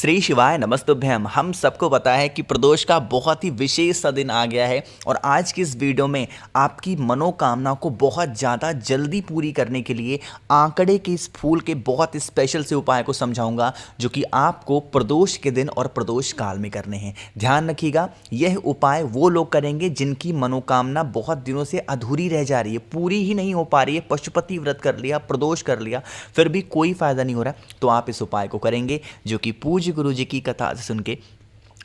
श्री शिवाय नमस्तुभ्यम। हम सबको पता है कि प्रदोष का बहुत ही विशेष सा दिन आ गया है और आज की इस वीडियो में आपकी मनोकामना को बहुत ज़्यादा जल्दी पूरी करने के लिए आंकड़े के इस फूल के बहुत स्पेशल से उपाय को समझाऊंगा जो कि आपको प्रदोष के दिन और प्रदोष काल में करने हैं। ध्यान रखिएगा, यह उपाय वो लोग करेंगे जिनकी मनोकामना बहुत दिनों से अधूरी रह जा रही है, पूरी ही नहीं हो पा रही है। पशुपति व्रत कर लिया, प्रदोष कर लिया, फिर भी कोई फायदा नहीं हो रहा, तो आप इस उपाय को करेंगे जो कि पूज्य गुरु जी की कथा सुन के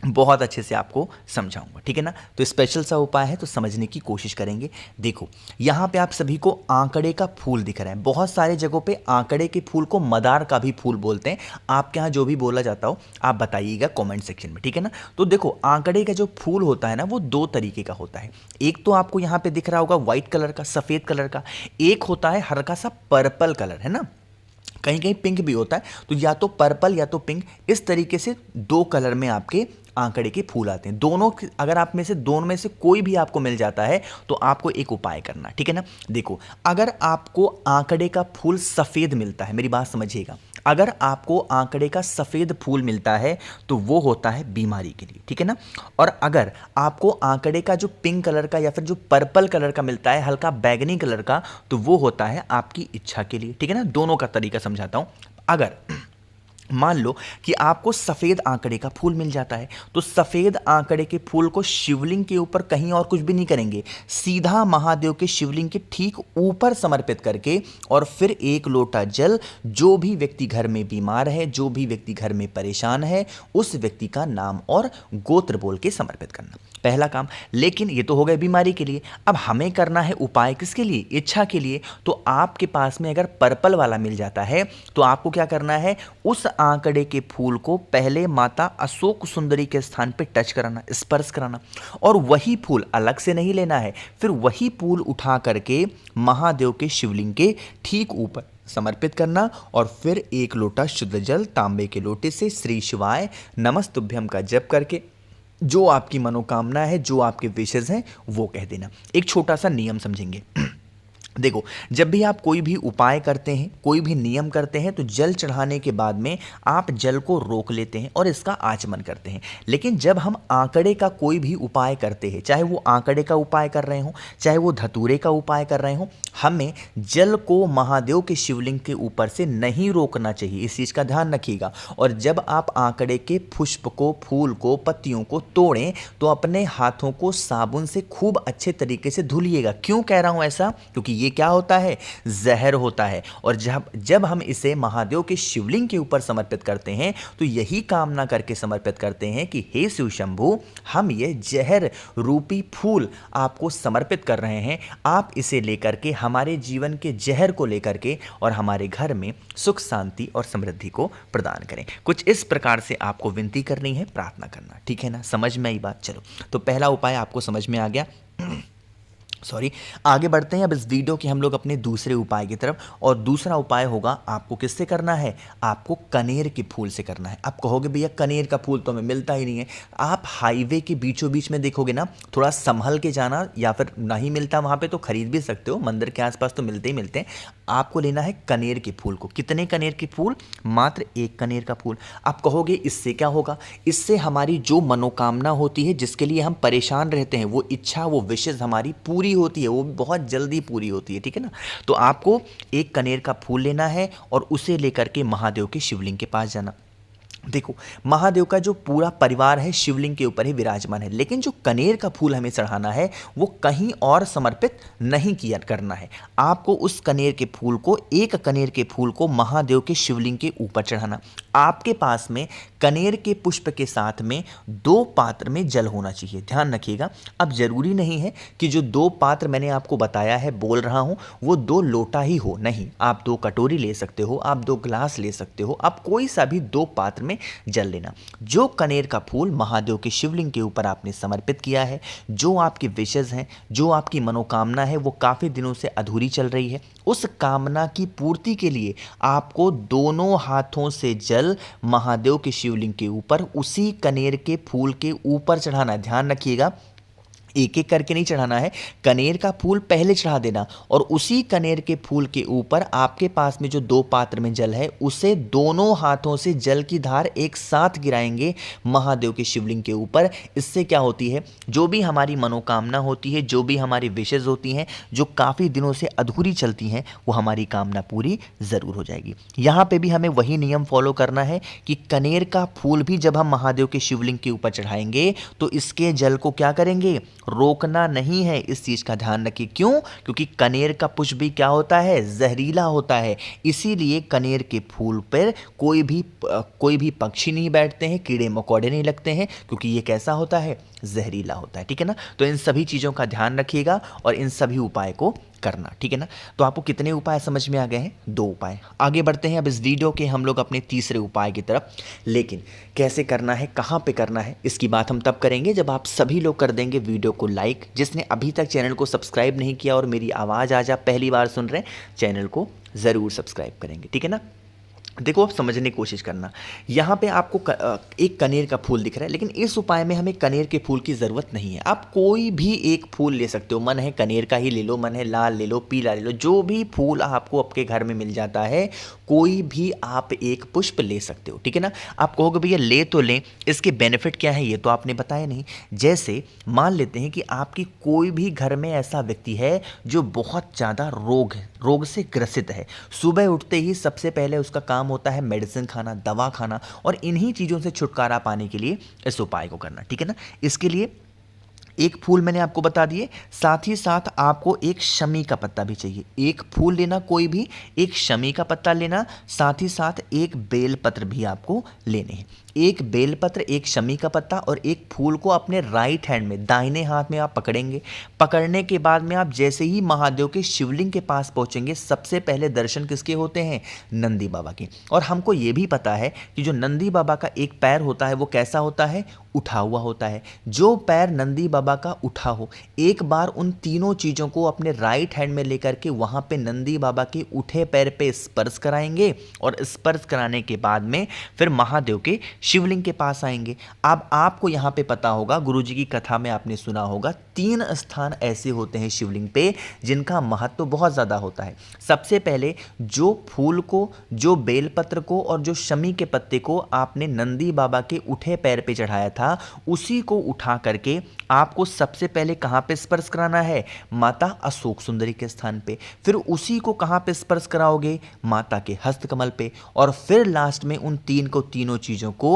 बहुत अच्छे से आपको समझाऊंगा। ठीक है ना। तो स्पेशल सा उपाय है, तो समझने की कोशिश करेंगे। देखो, यहाँ पे आप सभी को आंकड़े का फूल दिख रहा है। बहुत सारे जगहों पे आंकड़े के फूल को मदार का भी फूल बोलते हैं। आपके यहाँ जो भी बोला जाता हो आप बताइएगा कमेंट सेक्शन में। ठीक है ना। तो देखो, आंकड़े का जो फूल होता है ना, वो दो तरीके का होता है। एक तो आपको यहाँ पे दिख रहा होगा व्हाइट कलर का, सफ़ेद कलर का। एक होता है हल्का सा पर्पल कलर, है ना, कहीं कहीं पिंक भी होता है। तो या तो पर्पल या तो पिंक, इस तरीके से दो कलर में आपके आंकड़े के फूल आते हैं। दोनों, अगर आप में से दोनों में से कोई भी आपको मिल जाता है तो आपको एक उपाय करना। ठीक है ना। देखो, अगर आपको आंकड़े का फूल सफ़ेद मिलता है, मेरी बात समझिएगा, अगर आपको आंकड़े का सफ़ेद फूल मिलता है तो वो होता है बीमारी के लिए। ठीक है ना। और अगर आपको आंकड़े का जो पिंक कलर का या फिर जो पर्पल कलर का मिलता है, हल्का बैगनी कलर का, तो वो होता है आपकी इच्छा के लिए। ठीक है ना। दोनों का तरीका समझाता हूं। अगर मान लो कि आपको सफ़ेद आंकड़े का फूल मिल जाता है, तो सफ़ेद आंकड़े के फूल को शिवलिंग के ऊपर कहीं और कुछ भी नहीं करेंगे, सीधा महादेव के शिवलिंग के ठीक ऊपर समर्पित करके और फिर एक लोटा जल, जो भी व्यक्ति घर में बीमार है, जो भी व्यक्ति घर में परेशान है, उस व्यक्ति का नाम और गोत्र बोल के समर्पित करना। पहला काम। लेकिन ये तो हो गया बीमारी के लिए। अब हमें करना है उपाय किसके लिए? इच्छा के लिए। तो आपके पास में अगर पर्पल वाला मिल जाता है तो आपको क्या करना है, उस आंकड़े के फूल को पहले माता अशोक सुंदरी के स्थान पे टच कराना, स्पर्श कराना, और वही फूल अलग से नहीं लेना है, फिर वही फूल उठा करके महादेव के शिवलिंग के ठीक ऊपर समर्पित करना और फिर एक लोटा शुद्ध जल तांबे के लोटे से श्री शिवाय नमस्तुभ्यम का जप करके जो आपकी मनोकामना है, जो आपके विशेष हैं, वो कह देना। एक छोटा सा नियम समझेंगे। देखो, जब भी आप कोई भी उपाय करते हैं, कोई भी नियम करते हैं, तो जल चढ़ाने के बाद में आप जल को रोक लेते हैं और इसका आचमन करते हैं। लेकिन जब हम आंकड़े का कोई भी उपाय करते हैं, चाहे वो आंकड़े का उपाय कर रहे हों, चाहे वो धतूरे का उपाय कर रहे हों, हमें जल को महादेव के शिवलिंग के ऊपर से नहीं रोकना चाहिए। इस चीज़ का ध्यान रखिएगा। और जब आप आंकड़े के पुष्प को, फूल को, पत्तियों को तोड़ें तो अपने हाथों को साबुन से खूब अच्छे तरीके से धुलिएगा। क्यों कह रहा हूँ ऐसा? क्योंकि ये क्या होता है, जहर होता है। और जब हम इसे महादेव के शिवलिंग के ऊपर समर्पित करते हैं तो यही कामना करके समर्पित करते हैं कि हे शिव शंभु, हम ये जहर रूपी फूल आपको समर्पित कर रहे हैं। आप इसे लेकर के हमारे जीवन के जहर को लेकर के और हमारे घर में सुख शांति और समृद्धि को प्रदान करें। कुछ इस प्रकार से आपको विनती करनी है, प्रार्थना करना। ठीक है ना। समझ में आई बात? चलो, तो पहला उपाय आपको समझ में आ गया। सॉरी, आगे बढ़ते हैं अब इस वीडियो के हम लोग अपने दूसरे उपाय की तरफ। और दूसरा उपाय होगा, आपको किससे करना है? आपको कनेर के फूल से करना है। आप कहोगे भैया कनेर का फूल तो हमें मिलता ही नहीं है। आप हाईवे के बीचों बीच में देखोगे ना, थोड़ा संभल के जाना, या फिर नहीं मिलता वहाँ पे तो खरीद भी सकते हो, मंदिर के आसपास तो मिलते ही मिलते हैं। आपको लेना है कनेर के फूल को। कितने कनेर के फूल? मात्र एक कनेर का फूल। आप कहोगे इससे क्या होगा? इससे हमारी जो मनोकामना होती है, जिसके लिए हम परेशान रहते हैं, वो इच्छा, वो विशेष हमारी पूरी होती है, वो बहुत जल्दी पूरी होती है। ठीक है ना। तो आपको एक कनेर का फूल लेना है और उसे लेकर के महादेव के शिवलिंग के पास जाना। देखो, महादेव का जो पूरा परिवार है शिवलिंग के ऊपर ही विराजमान है, लेकिन जो कनेर का फूल हमें चढ़ाना है वो कहीं और समर्पित नहीं किया करना है। आपको उस कनेर के फूल को, एक कनेर के फूल को महादेव के शिवलिंग के ऊपर चढ़ाना। आपके पास में कनेर के पुष्प के साथ में 2 पात्र में जल होना चाहिए। ध्यान रखिएगा। अब जरूरी नहीं है कि जो 2 पात्र मैंने आपको बताया है, बोल रहा हूं, वो 2 लोटा ही हो। नहीं, आप 2 कटोरी ले सकते हो, आप 2 ग्लास ले सकते हो, आप कोई सा भी 2 पात्र में जल लेना। जो कनेर का फूल महादेव के शिवलिंग के ऊपर आपने समर्पित किया है, जो आपके विशेष हैं, जो आपकी मनोकामना है, वो काफ़ी दिनों से अधूरी चल रही है, उस कामना की पूर्ति के लिए आपको दोनों हाथों से जल महादेव के शिवलिंग के ऊपर उसी कनेर के फूल के ऊपर चढ़ाना। ध्यान रखिएगा, एक एक करके नहीं चढ़ाना है, कनेर का फूल पहले चढ़ा देना और उसी कनेर के फूल के ऊपर आपके पास में जो 2 पात्र में जल है उसे दोनों हाथों से जल की धार एक साथ गिराएंगे महादेव के शिवलिंग के ऊपर। इससे क्या होती है, जो भी हमारी मनोकामना होती है, जो भी हमारी विशेष होती हैं, जो काफ़ी दिनों से अधूरी चलती हैं, वो हमारी कामना पूरी ज़रूर हो जाएगी। यहाँ पे भी हमें वही नियम फॉलो करना है कि कनेर का फूल भी जब हम महादेव के शिवलिंग के ऊपर चढ़ाएंगे तो इसके जल को क्या करेंगे, रोकना नहीं है। इस चीज़ का ध्यान रखिए। क्यों? क्योंकि कनेर का पुष्प भी क्या होता है, जहरीला होता है। इसीलिए कनेर के फूल पर कोई भी पक्षी नहीं बैठते हैं, कीड़े मकोड़े नहीं लगते हैं, क्योंकि ये कैसा होता है, जहरीला होता है। ठीक है ना। तो इन सभी चीज़ों का ध्यान रखिएगा और इन सभी उपाय को करना। ठीक है ना। तो आपको कितने उपाय समझ में आ गए हैं? 2 उपाय। आगे बढ़ते हैं अब इस वीडियो के हम लोग अपने तीसरे उपाय की तरफ। लेकिन कैसे करना है, कहाँ पे करना है, इसकी बात हम तब करेंगे जब आप सभी लोग कर देंगे वीडियो को लाइक। जिसने अभी तक चैनल को सब्सक्राइब नहीं किया और मेरी आवाज़ आज आप पहली बार सुन रहे हैं, चैनल को ज़रूर सब्सक्राइब करेंगे। ठीक है ना। देखो, अब समझने की कोशिश करना। यहाँ पे आपको एक कनेर का फूल दिख रहा है, लेकिन इस उपाय में हमें कनेर के फूल की ज़रूरत नहीं है। आप कोई भी एक फूल ले सकते हो। मन है कनेर का ही ले लो, मन है लाल ले लो, पीला ले लो, जो भी फूल आपको आपके घर में मिल जाता है, कोई भी आप एक पुष्प ले सकते हो। ठीक है ना। आप कहोगे भैया ले तो लें, इसके बेनिफिट क्या है, ये तो आपने बताया नहीं। जैसे मान लेते हैं कि आपकी कोई भी घर में ऐसा व्यक्ति है जो बहुत ज़्यादा रोग से ग्रसित है। सुबह उठते ही सबसे पहले उसका काम होता है मेडिसिन खाना, दवा खाना, और इन्हीं चीज़ों से छुटकारा पाने के लिए इस उपाय को करना। ठीक है ना। इसके लिए एक फूल मैंने आपको बता दिए, साथ ही साथ आपको एक शमी का पत्ता भी चाहिए। एक फूल लेना कोई भी, एक शमी का पत्ता लेना, साथ ही साथ एक बेलपत्र भी आपको लेने हैं। एक बेलपत्र, एक शमी का पत्ता और एक फूल को अपने राइट हैंड में, दाहिने हाथ में आप पकड़ेंगे। पकड़ने के बाद में आप जैसे ही महादेव के शिवलिंग के पास पहुंचेंगे, सबसे पहले दर्शन किसके होते हैं, नंदी बाबा के। और हमको ये भी पता है कि जो नंदी बाबा का एक पैर होता है वो कैसा होता है, उठा हुआ होता है। जो पैर नंदी बाबा का उठा हो, एक बार उन तीनों चीज़ों को अपने राइट हैंड में लेकर के वहाँ पे नंदी बाबा के उठे पैर पे स्पर्श कराएंगे और स्पर्श कराने के बाद में फिर महादेव के शिवलिंग के पास आएंगे। अब आपको यहाँ पे पता होगा, गुरुजी की कथा में आपने सुना होगा, 3 स्थान ऐसे होते हैं शिवलिंग पे जिनका महत्व बहुत ज़्यादा होता है। सबसे पहले जो फूल को, जो बेलपत्र को और जो शमी के पत्ते को आपने नंदी बाबा के उठे पैर पे चढ़ाया था, उसी को उठा करके आपको सबसे पहले कहां पे स्पर्श कराना है, माता अशोक सुंदरी के स्थान पे। फिर उसी को कहां पे स्पर्श कराओगे, माता के हस्त कमल पे। और फिर लास्ट में उन तीनों चीजों को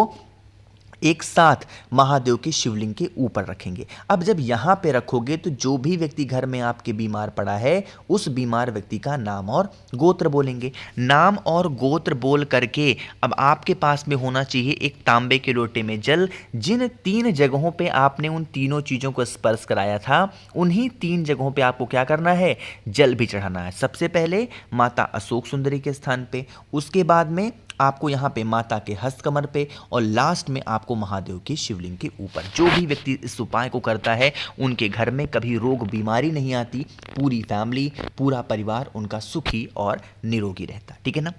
एक साथ महादेव के शिवलिंग के ऊपर रखेंगे। अब जब यहाँ पे रखोगे तो जो भी व्यक्ति घर में आपके बीमार पड़ा है, उस बीमार व्यक्ति का नाम और गोत्र बोलेंगे। नाम और गोत्र बोल करके अब आपके पास में होना चाहिए एक तांबे के लोटे में जल। जिन 3 जगहों पे आपने उन तीनों चीज़ों को स्पर्श कराया था, उन्हीं 3 जगहों पे आपको क्या करना है, जल भी चढ़ाना है। सबसे पहले माता अशोक सुंदरी के स्थान पे, उसके बाद में आपको यहाँ पे माता के हस्त कमर पे, और लास्ट में आपको महादेव के शिवलिंग के ऊपर। जो भी व्यक्ति इस उपाय को करता है उनके घर में कभी रोग बीमारी नहीं आती, पूरी फैमिली, पूरा परिवार उनका सुखी और निरोगी रहता। ठीक है ना।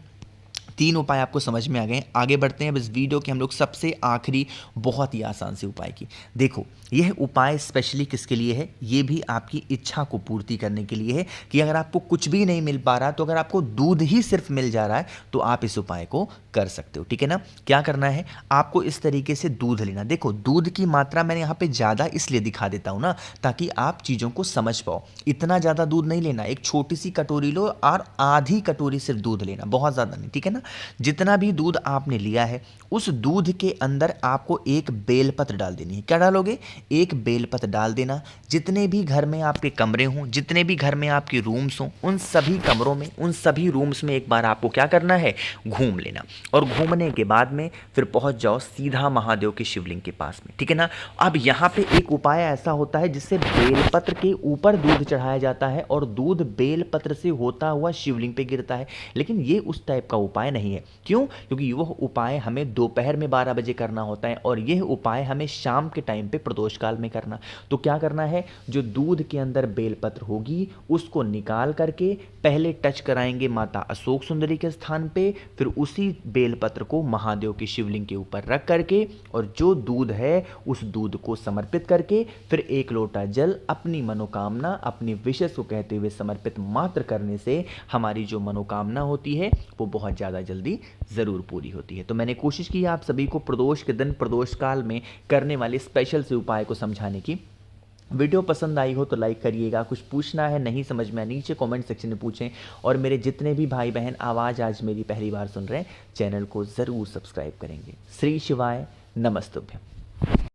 3 उपाय आपको समझ में आ गए। आगे बढ़ते हैं अब इस वीडियो के हम लोग सबसे आखिरी बहुत ही आसान से उपाय की। देखो, यह उपाय स्पेशली किसके लिए है, ये भी आपकी इच्छा को पूर्ति करने के लिए है कि अगर आपको कुछ भी नहीं मिल पा रहा, तो अगर आपको दूध ही सिर्फ मिल जा रहा है तो आप इस उपाय को कर सकते हो। ठीक है ना। क्या करना है, आपको इस तरीके से दूध लेना। देखो, दूध की मात्रा मैंने यहाँ पे ज़्यादा इसलिए दिखा देता हूँ ना, ताकि आप चीज़ों को समझ पाओ। इतना ज़्यादा दूध नहीं लेना, एक छोटी सी कटोरी लो और आधी कटोरी सिर्फ दूध लेना, बहुत ज़्यादा नहीं। ठीक है ना। जितना भी दूध आपने लिया है, उस दूध के अंदर आपको एक बेलपत्र डाल देनी है। क्या डालोगे, एक बेलपत्र डाल देना। जितने भी घर में आपके कमरे हों, जितने भी घर में आपके रूम्स हों, उन सभी कमरों में, उन सभी रूम्स में एक बार आपको क्या करना है, घूम लेना। और घूमने के बाद में फिर पहुंच जाओ सीधा महादेव के शिवलिंग के पास में। ठीक है ना। अब यहाँ पे एक उपाय ऐसा होता है जिससे बेलपत्र के ऊपर दूध चढ़ाया जाता है और दूध बेलपत्र से होता हुआ शिवलिंग पे गिरता है। लेकिन ये उस टाइप का उपाय उपाय नहीं है। क्यों? क्योंकि वह उपाय हमें दोपहर में 12 बजे करना होता है और यह उपाय हमें शाम के टाइम पे प्रदोष काल में करना। तो क्या करना है, जो दूध के अंदर बेलपत्र होगी उसको निकाल करके पहले टच कराएंगे माता अशोक सुंदरी के स्थान पे, फिर उसी बेलपत्र को महादेव की शिवलिंग के ऊपर रख करके और जो दूध है उस दूध को समर्पित करके फिर एक लोटा जल अपनी मनोकामना, अपनी विशेष को कहते हुए समर्पित मात्र करने से हमारी जो मनोकामना होती है वो बहुत ज़्यादा जल्दी ज़रूर पूरी होती है। तो मैंने कोशिश की आप सभी को प्रदोष के दिन प्रदोष काल में करने वाले स्पेशल से उपाय को समझाने की। वीडियो पसंद आई हो तो लाइक करिएगा, कुछ पूछना है नहीं समझ में नीचे कमेंट सेक्शन में पूछें, और मेरे जितने भी भाई बहन आवाज़ आज मेरी पहली बार सुन रहे हैं चैनल को ज़रूर सब्सक्राइब करेंगे। श्री शिवाय नमस्तुभ्यम।